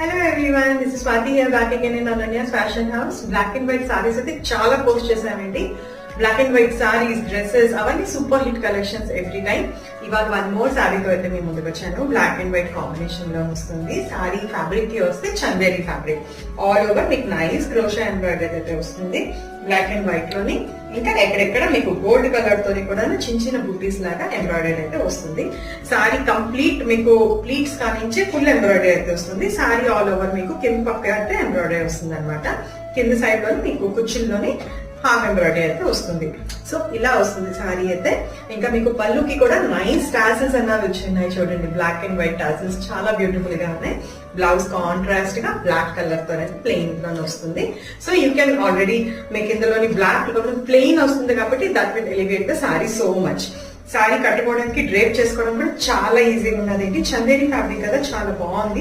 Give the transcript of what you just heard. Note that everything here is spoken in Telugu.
Hello everyone, this is Swati here back again in Ananya's Fashion House. Black and white sarees అయితే చాలా పోస్ట్ చేసామండి. Black and white saris, dresses అవన్నీ super hit collections every time. ఇవాళ వన్ మోర్ సారీతో అయితే మేము ముందుకు వచ్చాను. బ్లాక్ అండ్ వైట్ కాంబినేషన్ లో వస్తుంది. సారీ ఫ్యాబ్రిక్ కి వస్తే చందేరి ఫ్యాబ్రిక్, ఆల్ ఓవర్ మీకు నైస్ క్రోషా ఎంబ్రాయిడరీ అయితే వస్తుంది బ్లాక్ అండ్ వైట్ లోని. ఇంకా ఎక్కడెక్కడ మీకు గోల్డ్ కలర్ తోని కూడా చిన్న చిన్న బూటీస్ లాగా ఎంబ్రాయిడరీ అయితే వస్తుంది. సారీ కంప్లీట్ మీకు ప్లీట్స్ కానించి ఫుల్ ఎంబ్రాయిడరీ అయితే వస్తుంది. సారీ ఆల్ ఓవర్ మీకు కింద పక్క అయితే ఎంబ్రాయిడరీ వస్తుంది అనమాట. కింద సైడ్ లో మీకు కుచ్చిల్లోని హాఫ్ ఎంబ్రాయిడరీ అయితే వస్తుంది. సో ఇలా వస్తుంది సారీ అయితే. ఇంకా మీకు పళ్ళుకి కూడా నైస్ టాసిల్స్ అన్నవి వచ్చినాయి చూడండి. బ్లాక్ అండ్ వైట్ టాసిల్స్ చాలా బ్యూటిఫుల్ గా ఉన్నాయి. బ్లౌజ్ కాంట్రాస్ట్ గా బ్లాక్ కలర్ తో ప్లెయిన్ లోనే వస్తుంది. సో యూ కెన్ ఆల్రెడీ మీకు ఇందులోని బ్లాక్ ప్లెయిన్ వస్తుంది కాబట్టి that will elevate the sorry so much. Sorry కట్టుకోవడానికి డ్రేప్ చేసుకోవడం కూడా చాలా ఈజీగా ఉన్నది. చందేరి ఫ్యాబ్రిక్ కదా, చాలా బాగుంది.